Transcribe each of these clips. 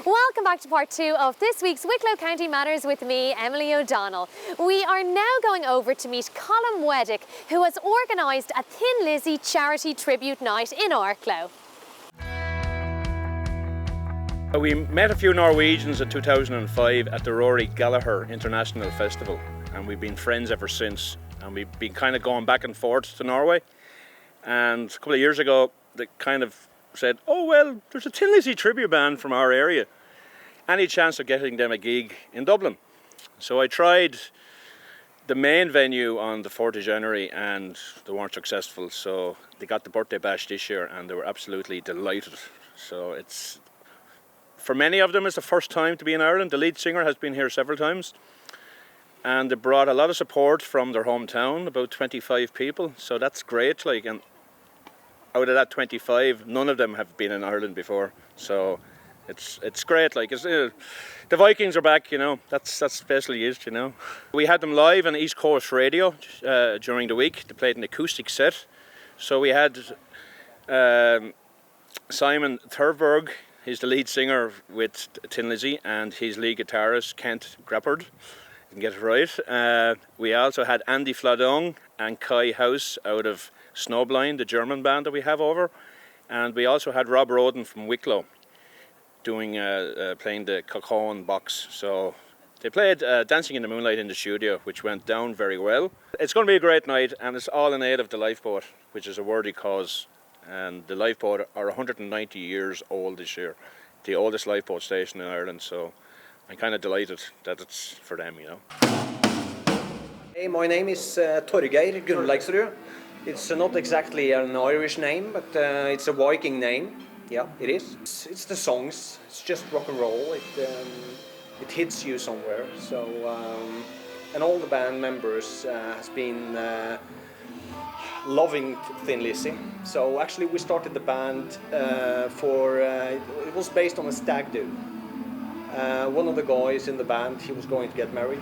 Welcome back to part 2 of this week's Wicklow County Matters with me, Emily O'Donnell. We are now going over to meet Colm Weddick, who has organised a Thin Lizzy charity tribute night in Arklow. We met a few Norwegians in 2005 at the Rory Gallagher International Festival, and we've been friends ever since, and we've been kind of going back and forth to Norway. And a couple of years ago they kind of said, oh well, there's a Thin Lizzy tribute band from our area, any chance of getting them a gig in Dublin? So I tried the main venue on the 4th of January and they weren't successful, so they got the birthday bash this year and they were absolutely delighted. So it's, for many of them, it's the first time to be in Ireland. The lead singer has been here several times and they brought a lot of support from their hometown, about 25 people, so that's great. Like, and out of that 25, none of them have been in Ireland before, so it's great. Like, the Vikings are back, you know. That's basically it, you know. We had them live on East Coast Radio during the week. They played an acoustic set, so we had Simon Thurberg. He's the lead singer with Thin Lizzy, and his lead guitarist Kent Grappard. You can get it right. We also had Andy Fladong and Kai House out of Snowblind, the German band that we have over, and we also had Rob Roden from Wicklow doing playing the cajon box. So they played Dancing in the Moonlight in the studio, which went down very well. It's going to be a great night, and it's all in aid of the lifeboat, which is a worthy cause. And the lifeboat are 190 years old this year, the oldest lifeboat station in Ireland. So I'm kind of delighted that it's for them, you know. Hey, my name is Torgeir Gunnleiksrud. It's not exactly an Irish name, but it's a Viking name. Yeah, it is. It's the songs. It's just rock and roll. It hits you somewhere. So, and all the band members has been loving Thin Lizzy. So actually, we started the band it was based on a stag do. One of the guys in the band, he was going to get married.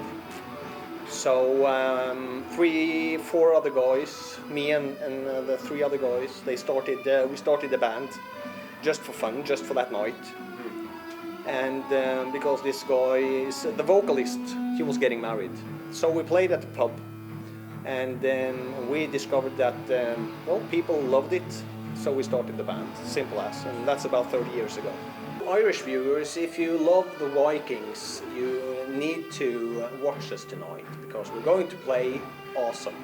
So 3-4 other guys, me and the 3 other guys, we started the band just for fun, just for that night. And because this guy is the vocalist, he was getting married. So we played at the pub, and then we discovered that people loved it. So we started the band, simple as, and that's about 30 years ago. Irish viewers, if you love the Vikings, you need to watch us tonight, because we're going to play awesome.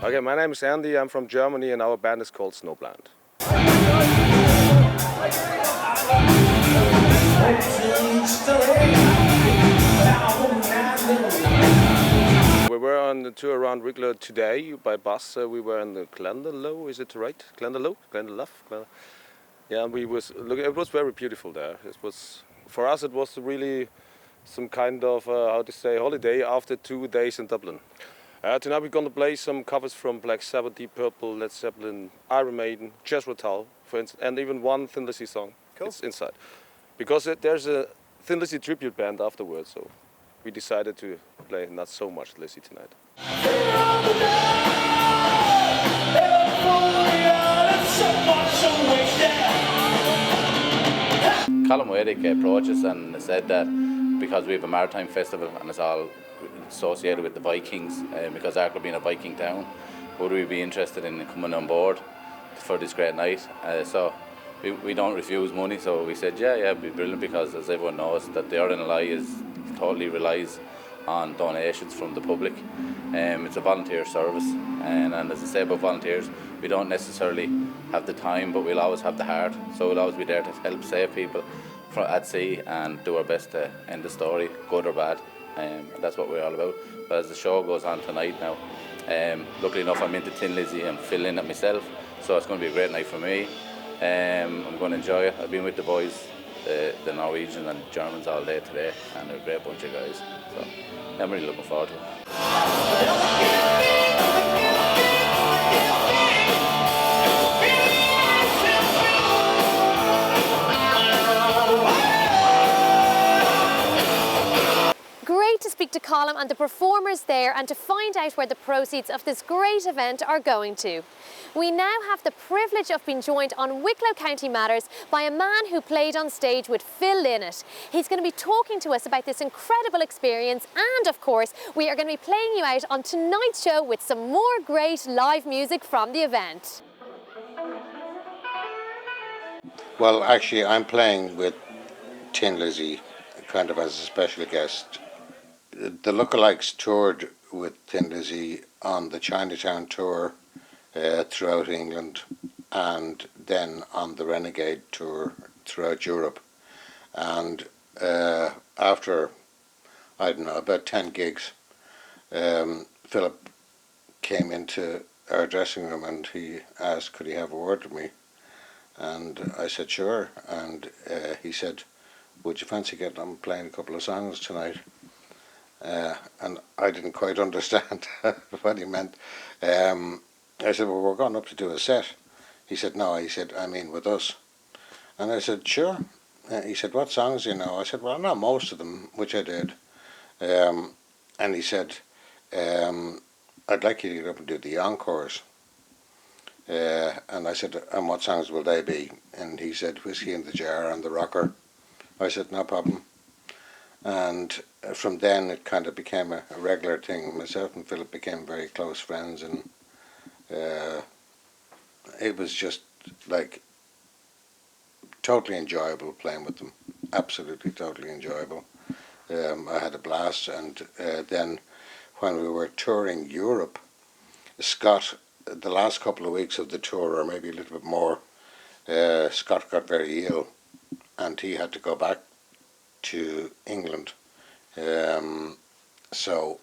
Okay, my name is Andy, I'm from Germany and our band is called Snowblind. We were on the tour around Wicklow today by bus. We were in the Glendalough, is it right? Glendalough? Yeah, we was looking. It was very beautiful there. It was, for us, it was really some kind of holiday after 2 days in Dublin. Tonight we're going to play some covers from Black Sabbath, Deep Purple, Led Zeppelin, Iron Maiden, Jethro Tull, for instance, and even one Thin Lizzy song. Cool. It's inside. Because there's a Thin Lizzy tribute band afterwards, so we decided to play not so much Lizzy tonight. Colm Weddick approached us and said that because we have a maritime festival and it's all associated with the Vikings, because Arklow being a Viking town, would we be interested in coming on board for this great night? So we don't refuse money, so we said yeah, it'd be brilliant, because as everyone knows that the RNLI totally relies on donations from the public. It's a volunteer service, and as I say about volunteers, we don't necessarily have the time, but we'll always have the heart, so we'll always be there to help save people at sea and do our best to end the story, good or bad. That's what we're all about. But as the show goes on tonight now, luckily enough I'm into Thin Lizzy and fill in it myself, so it's going to be a great night for me. I'm going to enjoy it. I've been with the boys the Norwegians and Germans all day today, and they're a great bunch of guys. So I'm really looking forward to it. Great to speak to Colm and the performers there and to find out where the proceeds of this great event are going to. We now have the privilege of being joined on Wicklow County Matters by a man who played on stage with Phil Lynott. He's going to be talking to us about this incredible experience, and of course we are going to be playing you out on tonight's show with some more great live music from the event. Well, actually I'm playing with Tin Lizzy kind of as a special guest. The Lookalikes toured with Tin Lizzy on the Chinatown tour throughout England, and then on the Renegade tour throughout Europe. And after, I don't know, about 10 gigs, Philip came into our dressing room and he asked, could he have a word with me? And I said, sure. And he said, would you fancy getting on playing a couple of songs tonight? And I didn't quite understand what he meant. I said, well, we're going up to do a set. He said, no, he said, I mean with us. And I said, sure. He said, what songs do you know? I said, well, not most of them, which I did. And he said, I'd like you to get up and do the encores. And I said, and what songs will they be? And he said, Whiskey in the Jar and The Rocker. I said, no problem. And from then it kind of became a regular thing. Myself and Philip became very close friends, and it was just like totally enjoyable playing with them. Absolutely totally enjoyable. I had a blast. And then when we were touring Europe, Scott, the last couple of weeks of the tour, or maybe a little bit more, Scott got very ill and he had to go back to England. So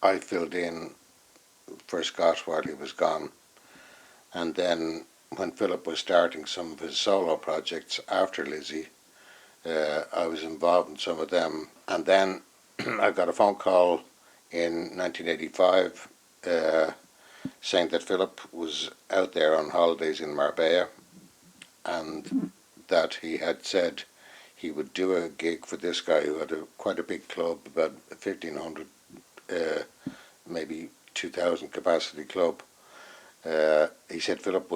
I filled in for Scott while he was gone. And then when Philip was starting some of his solo projects after Lizzy, I was involved in some of them. And then I got a phone call in 1985 saying that Philip was out there on holidays in Marbella, and that he had said he would do a gig for this guy who had quite a big club, about 1,500, maybe 2,000 capacity club. He said Philip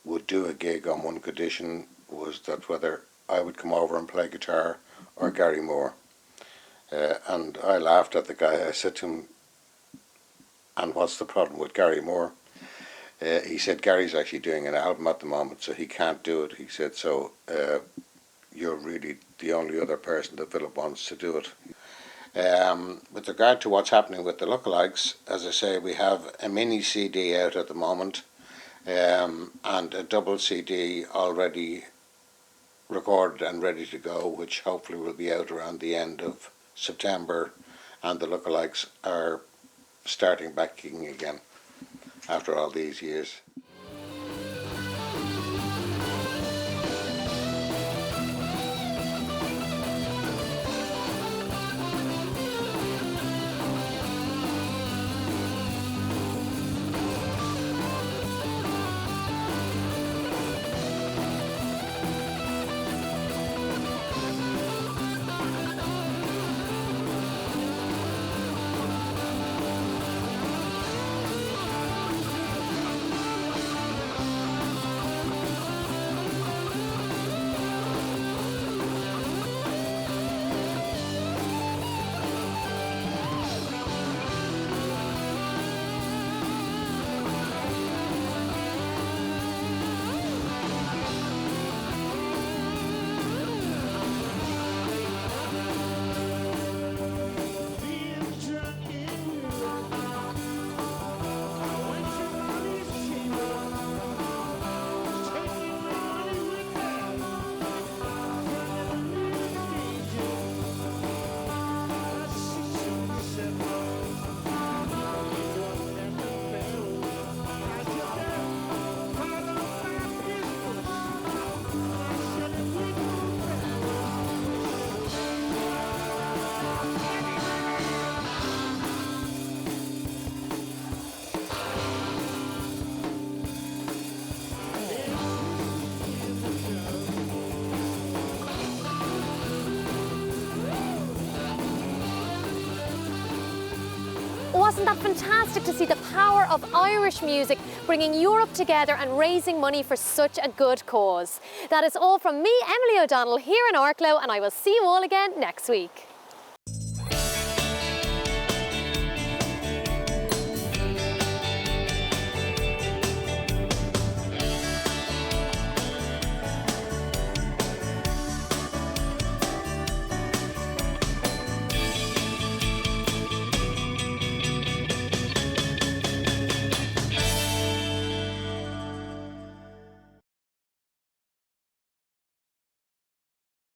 would do a gig on one condition, was that whether I would come over and play guitar or Gary Moore. And I laughed at the guy. I said to him, and what's the problem with Gary Moore? He said, Gary's actually doing an album at the moment, so he can't do it. He said, so you're really the only other person that Philip wants to do it. With regard to what's happening with the lookalikes, as I say, we have a mini CD out at the moment, and a double CD already recorded and ready to go, which hopefully will be out around the end of September, and the lookalikes are starting back kicking again after all these years. Isn't that fantastic to see the power of Irish music bringing Europe together and raising money for such a good cause? That is all from me, Emily O'Donnell, here in Arklow, and I will see you all again next week.